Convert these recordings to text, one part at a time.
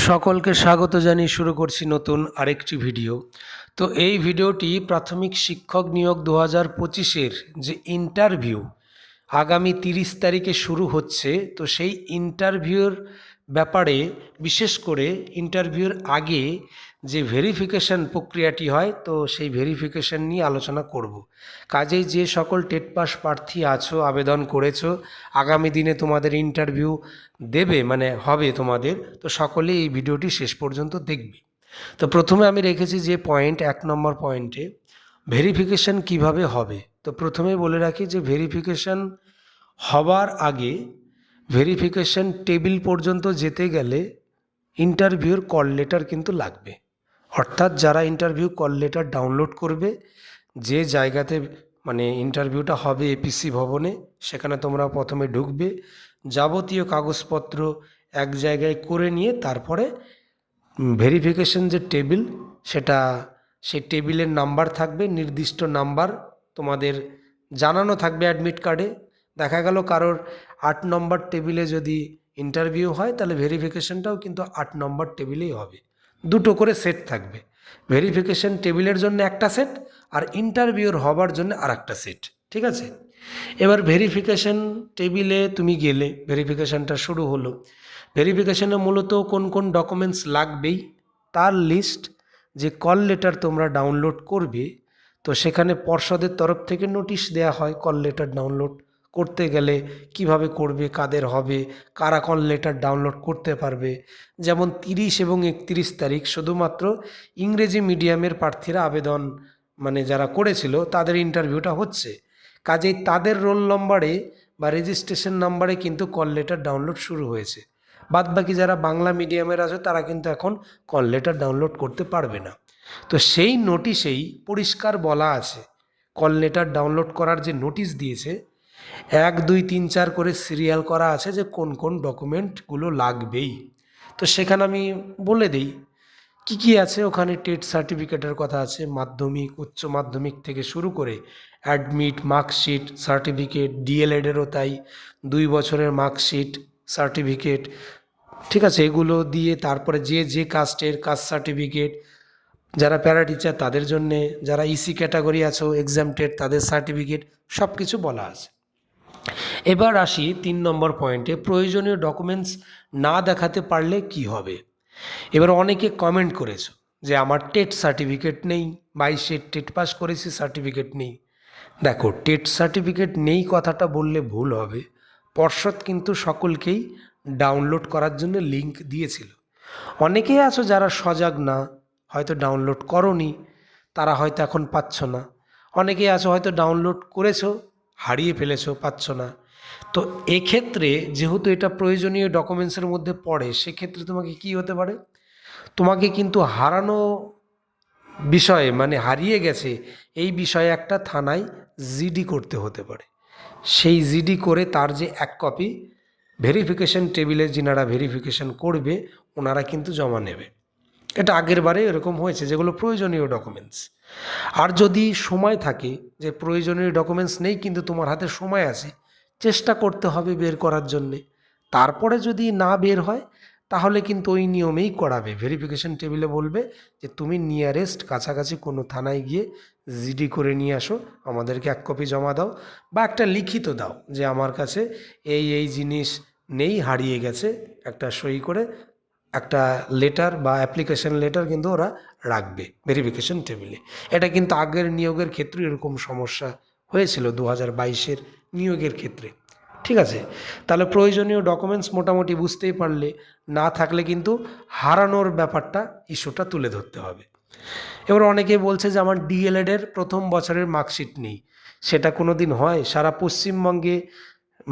সকলকে স্বাগত জানিয়ে শুরু করছি নতুন আরেকটি ভিডিও। তো এই ভিডিওটি প্রাথমিক শিক্ষক নিয়োগ 2025-এর যে ইন্টারভিউ আগামী 30 তারিখে শুরু হচ্ছে, তো সেই ইন্টারভিউর ব্যাপারে, বিশেষ করে ইন্টারভিউর আগে যে ভেরিফিকেশন প্রক্রিয়াটি হয়, তো সেই ভেরিফিকেশন নিয়ে আলোচনা করব। কাজেই যে সকল টেট পাস প্রার্থী আছো, আবেদন করেছো, আগামী দিনে তোমাদের ইন্টারভিউ দেবে মানে হবে তোমাদের, তো সকলেই এই ভিডিওটি শেষ পর্যন্ত দেখবে। তো প্রথমে আমি রেখেছি যে পয়েন্ট 1 নম্বর পয়েন্টে ভেরিফিকেশন কিভাবে হবে। তো প্রথমে বলে রাখি যে ভেরিফিকেশন হবার আগে ভেরিফিকেশন টেবিল পর্যন্ত যেতে গেলে ইন্টারভিউর কল লেটার কিন্তু লাগবে। অর্থাৎ যারা ইন্টারভিউ কল লেটার ডাউনলোড করবে, যে জায়গাতে মানে ইন্টারভিউটা হবে এপিসি ভবনে, সেখানে তোমরা প্রথমে ঢুকবে, যাবতীয় কাগজপত্র এক জায়গায় করে নিয়ে তারপরে ভেরিফিকেশন যে টেবিল, সেই টেবিলের নাম্বার থাকবে, নির্দিষ্ট নাম্বার তোমাদের জানানো থাকবে অ্যাডমিট কার্ডে। দেখা গেল কারোর 8 নম্বর টেবিলে যদি ইন্টারভিউ হয়, তাহলে ভেরিফিকেশনটাও কিন্তু 8 নম্বর টেবিলেই হবে। দুটো করে সেট থাকবে, ভেরিফিকেশন টেবিলের জন্য একটা সেট আর ইন্টারভিউর হবার জন্য আর একটা সেট। ঠিক আছে, এবার ভেরিফিকেশন টেবিলে তুমি গেলে, ভেরিফিকেশনটা শুরু হলো। ভেরিফিকেশনে মূলত কোন কোন ডকুমেন্টস লাগবেই তার লিস্ট, যে কল লেটার তোমরা ডাউনলোড করবে, তো সেখানে পর্ষদের তরফ থেকে নোটিশ দেয়া হয় কল লেটার ডাউনলোড করতে গেলে কিভাবে করবে, কাদের হবে, কারা কল লেটার ডাউনলোড করতে পারবে। যেমন 30 এবং 31 তারিখ শুধুমাত্র ইংরেজি মিডিয়ামের প্রার্থীরা আবেদন মানে যারা করেছিল তাদের ইন্টারভিউটা হচ্ছে। কাজেই তাদের রোল নম্বরে বা রেজিস্ট্রেশন নাম্বারে কিন্তু কল লেটার ডাউনলোড শুরু হয়েছে। বাদবাকি যারা বাংলা মিডিয়ামের আছে তারা কিন্তু এখন কল লেটার ডাউনলোড করতে পারবে না। তো সেই নোটিশেই পরিষ্কার বলা আছে, কল লেটার ডাউনলোড করার যে নোটিশ দিয়েছে 1 2 3 4 করে সিরিয়াল করা আছে যে কোন কোন ডকুমেন্টগুলো লাগবেই। তো সেখানে আমি বলে দিই কি কি আছে। ওখানে টেট সার্টিফিকেটের কথা আছে, মাধ্যমিক, উচ্চ মাধ্যমিক থেকে শুরু করে অ্যাডমিট, মার্কশিট, সার্টিফিকেট, ডিএলএডেরও তাই, 2 বছরের মার্কশিট, সার্টিফিকেট। ঠিক আছে, এগুলো দিয়ে তারপরে যে কাস্টের কাস্ট সার্টিফিকেট, যারা প্যারা টিচার তাদের জন্যে, যারা ইসি ক্যাটাগরি আছো এক্সামটেড তাদের সার্টিফিকেট, সব কিছু বলা আছে। এবার আসি 3 নম্বর পয়েন্টে, প্রয়োজনীয় ডকুমেন্টস না দেখাতে পারলে কি হবে। এবার অনেকে কমেন্ট করেছো যে আমার টেট সার্টিফিকেট নেই, 22-এর টেট পাস করেছি, সার্টিফিকেট নেই। দেখো, টেট সার্টিফিকেট নেই কথাটা বললে ভুল হবে। পর্ষদ কিন্তু সকলকেই ডাউনলোড করার জন্য লিঙ্ক দিয়েছিল। অনেকেই আছো যারা সজাগ না, হয়তো ডাউনলোড করোনি, তারা হয়তো এখন পাচ্ছ না। অনেকেই আছো হয়তো ডাউনলোড করেছো, হারিয়ে ফেলেছো, পাচ্ছ না। তো এক্ষেত্রে যেহেতু এটা প্রয়োজনীয় ডকুমেন্টসের মধ্যে পড়ে, সেক্ষেত্রে তোমাকে কি হতে পারে, তোমাকে কিন্তু হারানো বিষয়ে মানে হারিয়ে গেছে এই বিষয়ে একটা থানায় জিডি করতে হতে পারে। সেই জিডি করে তার যে 1 কপি ভেরিফিকেশন টেবিলে যিনারা ভেরিফিকেশন করবে ওনারা কিন্তু জমা নেবে। এটা আগের বারে এরকম হয়েছে, যেগুলো প্রয়োজনীয় ডকুমেন্টস। আর যদি সময় থাকে যে প্রয়োজনীয় ডকুমেন্টস নেই কিন্তু তোমার হাতে সময় আছে, চেষ্টা করতে হবে বের করার জন্যে। তারপরে যদি না বের হয় তাহলে কিন্তু ওই নিয়মেই করাবে, ভেরিফিকেশন টেবিলে বলবে যে তুমি নিয়ারেস্ট কাছাকাছি কোনো থানায় গিয়ে জিডি করে নিয়ে আসো, আমাদেরকে 1 কপি জমা দাও, বা একটা লিখিত দাও যে আমার কাছে এই জিনিস নেই, হারিয়ে গেছে, একটা সই করে একটা লেটার বা অ্যাপ্লিকেশন লেটার কিন্তু ওরা রাখবে ভেরিফিকেশন টেবিলে। এটা কিন্তু আগের নিয়োগের ক্ষেত্রে এরকম সমস্যা হয়েছিল 2022-এর নিয়োগের ক্ষেত্রে। ঠিক আছে, তাহলে প্রয়োজনীয় ডকুমেন্টস মোটামুটি বুঝতেই পারলে, না থাকলে কিন্তু হারানোর ব্যাপারটা, ইস্যুটা তুলে ধরতে হবে। এবার অনেকে বলছে যে আমার ডিএলএডের প্রথম বছরের মার্কশিট নেই। সেটা কোনো দিন হয়? সারা পশ্চিমবঙ্গে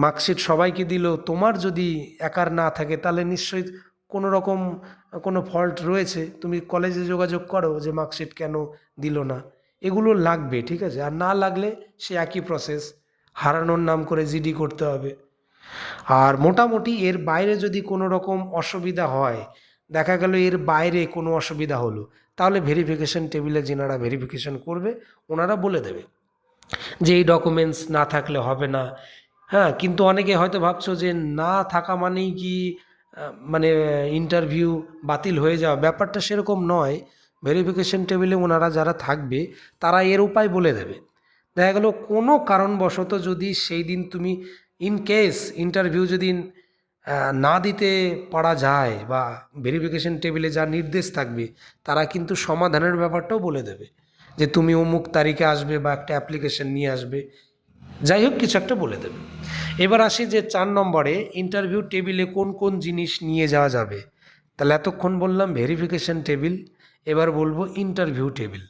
মার্কশিট সবাইকে দিল, তোমার যদি একার না থাকে তাহলে নিশ্চয়ই কোনো রকম কোনো ফল্ট রয়েছে। তুমি কলেজে যোগাযোগ করো যে মার্কশিট কেন দিল না, এগুলো লাগবে। ঠিক আছে, আর না লাগলে সে একই প্রসেস, হারানোর নাম করে জিডি করতে হবে। আর মোটামুটি এর বাইরে যদি কোনো রকম অসুবিধা হয়, দেখা গেল এর বাইরে কোনো অসুবিধা হলো, তাহলে ভেরিফিকেশন টেবিলে যিনারা ভেরিফিকেশন করবে ওনারা বলে দেবে যে এই ডকুমেন্টস না থাকলে হবে না। হ্যাঁ, কিন্তু অনেকে হয়তো ভাবছো যে না থাকা মানেই কি মানে ইন্টারভিউ বাতিল হয়ে যাওয়া, ব্যাপারটা সেরকম নয়। ভেরিফিকেশন টেবিলে ওনারা যারা থাকবে তারা এর উপায় বলে দেবে। দেখা গেল কোনো কারণবশত যদি সেই দিন তুমি ইন কেস ইন্টারভিউ যদি না দিতে পারা যায়, বা ভেরিফিকেশন টেবিলে যা নির্দেশ থাকবে তারা কিন্তু সমাধানের ব্যাপারটাও বলে দেবে, যে তুমি অমুক তারিখে আসবে বা একটা অ্যাপ্লিকেশন নিয়ে আসবে, যাই হোক কিছু একটা বলে দেবে। এবার আসি যে 4 নম্বরে, ইন্টারভিউ টেবিলে কোন কোন জিনিস নিয়ে যাওয়া যাবে। তাহলে এতক্ষণ বললাম ভেরিফিকেশন টেবিল, এবার বলবো ইন্টারভিউ টেবিল।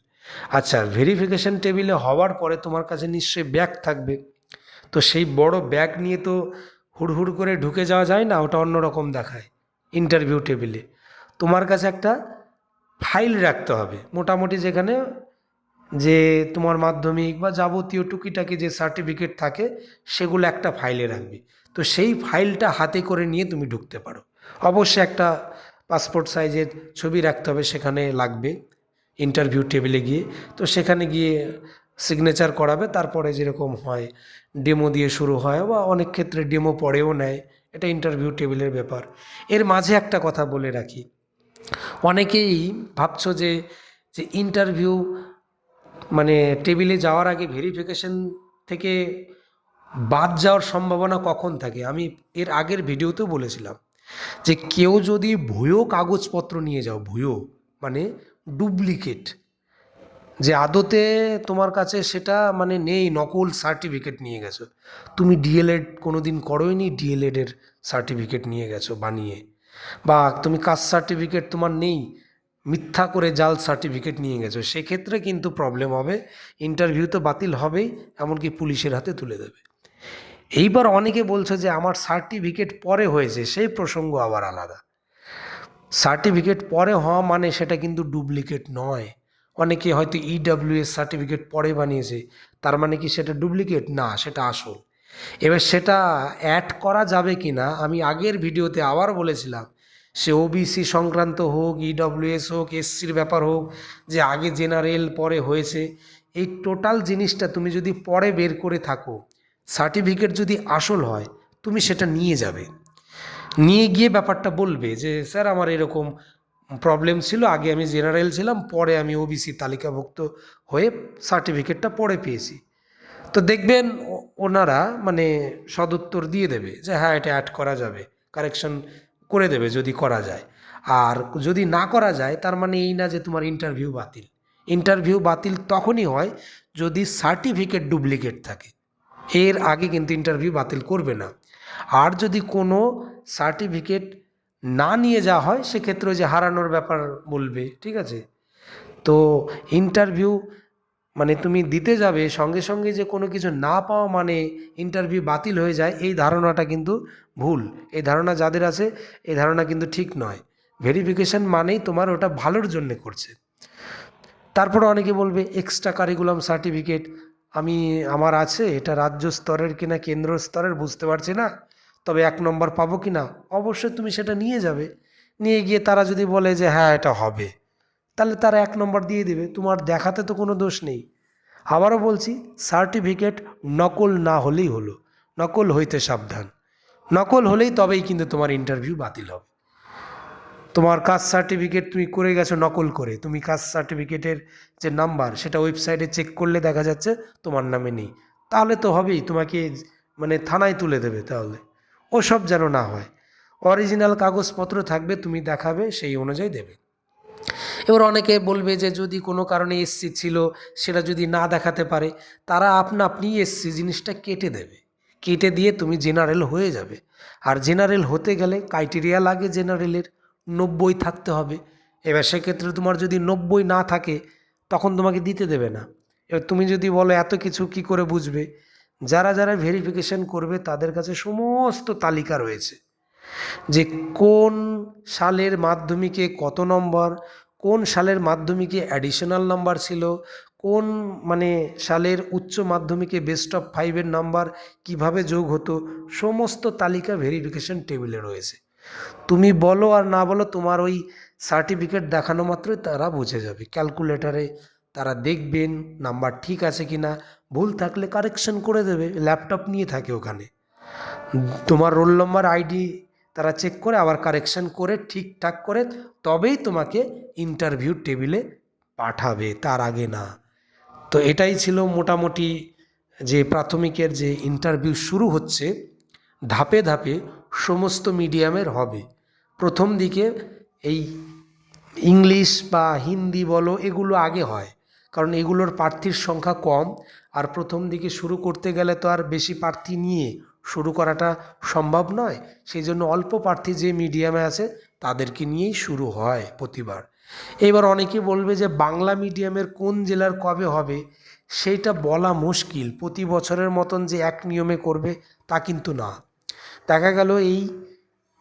আচ্ছা, ভেরিফিকেশন টেবিলে হওয়ার পরে তোমার কাছে নিশ্চয়ই ব্যাগ থাকবে। তো সেই বড় ব্যাগ নিয়ে তো হুড়হুড় করে ঢুকে যাওয়া যায় না, ওটা অন্যরকম দেখায়। ইন্টারভিউ টেবিলে তোমার কাছে একটা ফাইল রাখতে হবে, মোটামুটি যেখানে যে তোমার মাধ্যমিক বা যাবতীয় টুকিটাকি যে সার্টিফিকেট থাকে সেগুলো একটা ফাইলে রাখবে। তো সেই ফাইলটা হাতে করে নিয়ে তুমি ঢুকতে পারো। অবশ্যই একটা পাসপোর্ট সাইজের ছবি রাখতে হবে, সেখানে লাগবে ইন্টারভিউ টেবিলে গিয়ে। তো সেখানে গিয়ে সিগনেচার করাবে, তারপরে যেরকম হয় ডেমো দিয়ে শুরু হয়, বা অনেক ক্ষেত্রে ডেমো পরেও নেয়। এটা ইন্টারভিউ টেবিলের ব্যাপার। এর মাঝে একটা কথা বলে রাখি, অনেকেই ভাবছো যে যে ইন্টারভিউ মানে টেবিলে যাওয়ার আগে ভেরিফিকেশন থেকে বাদ যাওয়ার সম্ভাবনা কখন থাকে। আমি এর আগের ভিডিওতেও বলেছিলাম যে কেউ যদি ভুয়ো কাগজপত্র নিয়ে যাও, ভুয়ো মানে ডুপ্লিকেট, যে আদতে তোমার কাছে সেটা মানে নেই, নকল সার্টিফিকেট নিয়ে গেছো, তুমি ডিএলএড কোনো দিন করোইনি, ডিএলএডের সার্টিফিকেট নিয়ে গেছো বানিয়ে, বা তুমি কাস্ট সার্টিফিকেট তোমার নেই, মিথ্যা করে জাল সার্টিফিকেট নিয়ে গেছো, সেক্ষেত্রে কিন্তু প্রবলেম হবে, ইন্টারভিউ তো বাতিল হবেই, এমনকি পুলিশের হাতে তুলে দেবে। এইবার অনেকে বলছে যে আমার সার্টিফিকেট পরে হয়েছে, সেই প্রসঙ্গ আবার আলাদা। সার্টিফিকেট পরে হওয়া মানে সেটা কিন্তু ডুপ্লিকেট নয়। অনেকে হয়তো ইডব্লিউএস সার্টিফিকেট পরে বানিয়েছে, তার মানে কি সেটা ডুপ্লিকেট? না, সেটা আসল। এবার সেটা অ্যাড করা যাবে কি না, আমি আগের ভিডিওতে আবার বলেছিলাম, সে ওবিসি সংক্রান্ত হোক, ইডব্লিউএস হোক, এসসির ব্যাপার হোক, যে আগে জেনারেল পরে হয়েছে, এই টোটাল জিনিসটা তুমি যদি পরে বের করে থাকো, সার্টিফিকেট যদি আসল হয়, তুমি সেটা নিয়ে যাবে, নিয়ে গিয়ে ব্যাপারটা বলবে যে স্যার আমার এরকম প্রবলেম ছিল, আগে আমি জেনারেল ছিলাম, পরে আমি ওবিসি তালিকাভুক্ত হয়ে সার্টিফিকেটটা পরে পেয়েছি। তো দেখবেন ওনারা মানে সদুত্তর দিয়ে দেবে যে হ্যাঁ এটা অ্যাড করা যাবে, কারেকশন করে দেবে যদি করা যায়। আর যদি না করা যায় তার মানে এই না যে তোমার ইন্টারভিউ বাতিল। ইন্টারভিউ বাতিল তখনই হয় যদি সার্টিফিকেট ডুপ্লিকেট থাকে, এর আগে কিন্তু ইন্টারভিউ বাতিল করবে না। আর যদি কোনো সার্টিফিকেট না নিয়ে যাওয়া হয়, সেক্ষেত্রে ওই যে হারানোর ব্যাপার বলবে, ঠিক আছে। তো ইন্টারভিউ মানে তুমি দিতে যাবে, সঙ্গে সঙ্গে যে কোনো কিছু না পাওয়া মানে ইন্টারভিউ বাতিল হয়ে যায়, এই ধারণাটা কিন্তু ভুল। এই ধারণা যাদের আছে, এই ধারণা কিন্তু ঠিক নয়। ভেরিফিকেশন মানেই তোমার ওটা ভালোর জন্য করছে। তারপর অনেকে বলবে এক্সট্রা কারিকুলাম সার্টিফিকেট আমার আছে, এটা রাজ্য স্তরের কিনা কেন্দ্র স্তরের বুঝতে পারছি না, তবে 1 নম্বর পাবো কি না। অবশ্যই তুমি সেটা নিয়ে যাবে, নিয়ে গিয়ে তারা যদি বলে যে হ্যাঁ এটা হবে, তাহলে তারা 1 নম্বর দিয়ে দেবে, তোমার দেখাতে তো কোনো দোষ নেই। আবারও বলছি, সার্টিফিকেট নকল না হলেই হলো, নকল হইতে সাবধান। নকল হলেই তবেই কিন্তু তোমার ইন্টারভিউ বাতিল হবে। তোমার কাস্ট সার্টিফিকেট তুমি করে গেছো নকল করে, তুমি কাস্ট সার্টিফিকেটের যে নাম্বার সেটা ওয়েবসাইটে চেক করলে দেখা যাচ্ছে তোমার নামে নেই, তাহলে তো হবেই, তোমাকে মানে থানায় তুলে দেবে। তাহলে ওসব যেন না হয়, অরিজিনাল কাগজপত্র থাকবে, তুমি দেখাবে, সেই অনুযায়ী দেবে। এবার অনেকে বলবে যে যদি কোনো কারণে এসসি ছিল সেটা যদি না দেখাতে পারে, তারা আপনি এসসি জিনিসটা কেটে দেবে, কেটে দিয়ে তুমি জেনারেল হয়ে যাবে। আর জেনারেল হতে গেলে ক্রাইটেরিয়া লাগে জেনারেলের 90 থাকতে হবে। এবার সেক্ষেত্রে তোমার যদি 90 না থাকে তখন তোমাকে দিতে দেবে না। এবার তুমি যদি বলো এত কিছু কি করে বুঝবে, যারা যারা ভেরিফিকেশন করবে তাদের কাছে সমস্ত তালিকা রয়েছে, যে কোন সালের মাধ্যমিকে কত নম্বর, কোন সালের মাধ্যমিকে অ্যাডিশনাল নাম্বার ছিল, কোন মানে সালের উচ্চ মাধ্যমিকে বেস্ট অফ 5-এর নাম্বার কিভাবে যোগ হতো, সমস্ত তালিকা ভেরিফিকেশন টেবিলে রয়েছে। তুমি বলো আর না বলো, তোমার ওই সার্টিফিকেট দেখানো মাত্রই তারা বুঝে যাবে, ক্যালকুলেটারে তারা দেখবেন নাম্বার ঠিক আছে কি না, ভুল থাকলে কারেকশন করে দেবে, ল্যাপটপ নিয়ে থাকে ওখানে, তোমার রোল নম্বর আইডি তারা চেক করে আবার কারেকশন করে ঠিকঠাক করে তবেই তোমাকে ইন্টারভিউ টেবিলে পাঠাবে, তার আগে না। তো এটাই ছিল মোটামুটি যে প্রাথমিকের যে ইন্টারভিউ শুরু হচ্ছে ধাপে ধাপে সমস্ত মিডিয়ামের হবে। প্রথম দিকে এই ইংলিশ বা হিন্দি বলো এগুলো আগে হয়, কারণ এগুলোর প্রার্থীর সংখ্যা কম, আর প্রথম দিকে শুরু করতে গেলে তো আর বেশি প্রার্থী নিয়ে শুরু করাটা সম্ভব নয়। সেই জন্য অল্প প্রার্থী যে মিডিয়ামে আছে তাদেরকে নিয়েই শুরু হয় প্রতিবার। এবার অনেকে বলবে যে বাংলা মিডিয়ামের কোন জেলার কবে হবে সেইটা বলা মুশকিল। প্রতি বছরের মতন যে এক নিয়মে করবে তা কিন্তু না। দেখা গেল এই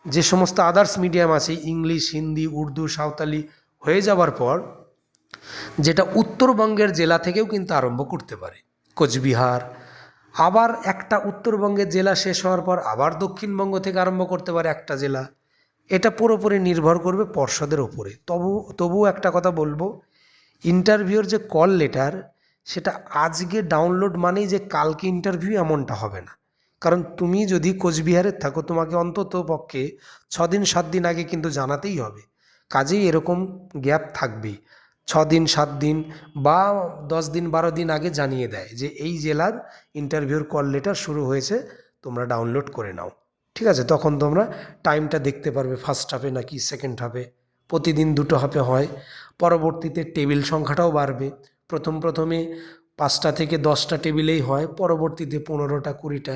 যে সমস্ত আদার্স মিডিয়াম আছে ইংলিশ, হিন্দি, উর্দু, সাঁওতালি হয়ে যাওয়ার পর যেটা উত্তরবঙ্গের জেলা থেকেও কিন্তু আরম্ভ করতে পারে, কোচবিহার। আবার একটা উত্তরবঙ্গের জেলা শেষ হওয়ার পর আবার দক্ষিণবঙ্গ থেকে আরম্ভ করতে পারে একটা জেলা। এটা পুরোপুরি নির্ভর করবে পর্ষদের ওপরে। তবুও একটা কথা বলবো, ইন্টারভিউর যে কল লেটার সেটা আজকে ডাউনলোড মানেই যে কালকে ইন্টারভিউ এমনটা হবে না। কারণ তুমি যদি কোচবিহারের থাকো তোমাকে অন্তত পক্ষে 6 দিন 7 দিন আগে কিন্তু জানাতেই হবে। কাজেই এরকম গ্যাপ থাকবেই, 6 দিন 7 দিন বা 10 দিন 12 দিন আগে জানিয়ে দেয় যে এই জেলার ইন্টারভিউর কল লেটার শুরু হয়েছে, তোমরা ডাউনলোড করে নাও। ঠিক আছে, তখন তোমরা টাইমটা দেখতে পারবে ফার্স্ট হাফে নাকি সেকেন্ড হাফে। প্রতিদিন 2টো হাফে হয়। পরবর্তীতে টেবিল সংখ্যাটাও বাড়বে। প্রথমে 5টা থেকে 10টা টেবিলেই হয়, পরবর্তীতে 15টা 20টা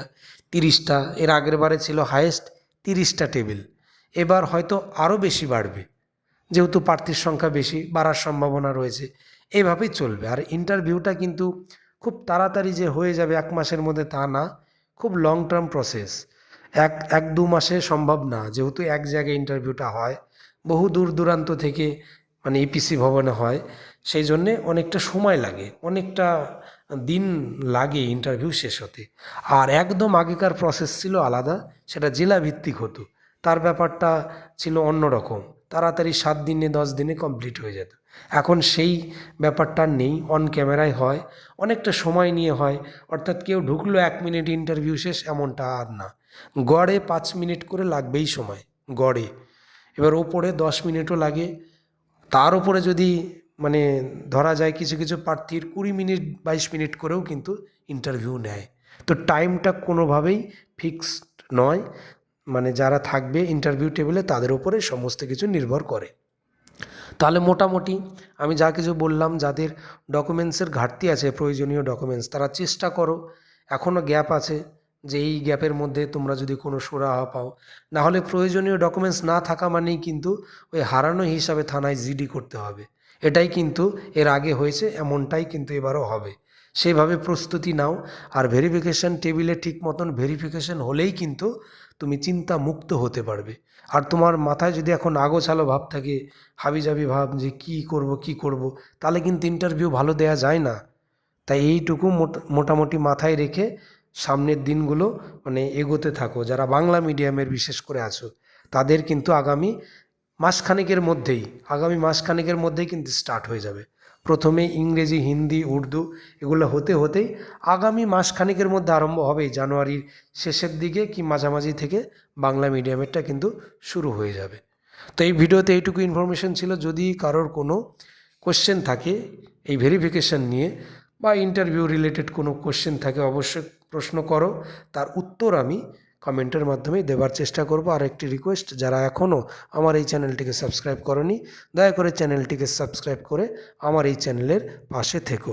30টা। এর আগের বারে ছিল হায়েস্ট 30টা টেবিল। এবার হয়তো আরও বেশি বাড়বে, যেহেতু প্রার্থীর সংখ্যা বেশি বাড়ার সম্ভাবনা রয়েছে। এইভাবেই চলবে। আর ইন্টারভিউটা কিন্তু খুব তাড়াতাড়ি যে হয়ে যাবে 1 মাসের মধ্যে তা না, খুব লং টার্ম প্রসেস। এক 2 মাসে সম্ভব না, যেহেতু এক জায়গায় ইন্টারভিউটা হয়, বহু দূর দূরান্ত থেকে মানে এপিসি ভবনে হয়, সেই জন্যে অনেকটা সময় লাগে, অনেকটা দিন লাগে ইন্টারভিউ শেষ হতে। আর একদম আগেকার প্রসেস ছিল আলাদা, সেটা জেলা ভিত্তিক হতো। তার ব্যাপারটা ছিল অন্যরকম, তাড়াতাড়ি 7 দিনে 10 দিনে কমপ্লিট হয়ে যেত। এখন সেই ব্যাপারটা নেই, অন ক্যামেরায় হয়, অনেকটা সময় নিয়ে হয়। অর্থাৎ কেউ ঢুকলো 1 মিনিট ইন্টারভিউ শেষ এমনটা আর না, গড়ে 5 মিনিট করে লাগবেই সময়, গড়ে। এবার ওপরে 10 মিনিটও লাগে। তার উপরে যদি মানে ধরা যায় কিছু কিছু প্রার্থীর 20 মিনিট 22 মিনিট করেও কিন্তু ইন্টারভিউ নেয়। তো টাইমটা কোনোভাবেই ফিক্সড নয়, মানে যারা থাকবে ইন্টারভিউ টেবিলে তাদের উপরে সমস্ত কিছু নির্ভর করে। তাহলে মোটামুটি আমি যা কিছু বললাম, যাদের ডকুমেন্টসের ঘাটতি আছে, প্রয়োজনীয় ডকুমেন্টস, তারা চেষ্টা করো, এখনও গ্যাপ আছে, যে এই গ্যাপের মধ্যে তোমরা যদি কোনো সুরাহা পাও। না হলে প্রয়োজনীয় ডকুমেন্টস না থাকা মানেই কিন্তু ওই হারানো হিসাবে থানায় জিডি করতে হবে। এটাই কিন্তু এর আগে হয়েছে, এমনটাই কিন্তু এবারও হবে। সেইভাবে প্রস্তুতি নাও। আর ভেরিফিকেশান টেবিলে ঠিক মতন ভেরিফিকেশান হলেই কিন্তু তুমি চিন্তা মুক্ত হতে পারবে। আর তোমার মাথায় যদি এখন আগোছালো ভাব থাকে, হাবিজাবি ভাব যে কি করব, তাহলে কিন্তু ইন্টারভিউ ভালো দেয়া যায় না। তাই এইটুকু মোটামুটি মাথায় রেখে সামনের দিনগুলো মানে এগোতে থাকো। যারা বাংলা মিডিয়ামের বিশেষ করে আছো তাদের কিন্তু আগামী মাসখানেকের মধ্যেই কিন্তু স্টার্ট হয়ে যাবে। প্রথমে ইংরেজি, হিন্দি, উর্দু এগুলো হতেই আগামী মাসখানেকের মধ্যে আরম্ভ হবেই। জানুয়ারির শেষের দিকে কি মাঝামাঝি থেকে বাংলা মিডিয়ামেরটা কিন্তু শুরু হয়ে যাবে। তো এই ভিডিওতে এইটুকু ইনফরমেশন ছিল। যদি কারোর কোনো কোশ্চেন থাকে এই ভেরিফিকেশান নিয়ে বা ইন্টারভিউ রিলেটেড কোনো কোশ্চেন থাকে, অবশ্যই প্রশ্ন করো, তার উত্তর আমি কমেন্টের মাধ্যমে দেওয়ার চেষ্টা করব। আর একটি রিকোয়েস্ট, যারা এখনও আমার এই চ্যানেলটিকে সাবস্ক্রাইব করনি, দয়া করে চ্যানেলটিকে সাবস্ক্রাইব করে আমার এই চ্যানেলের পাশে থেকো।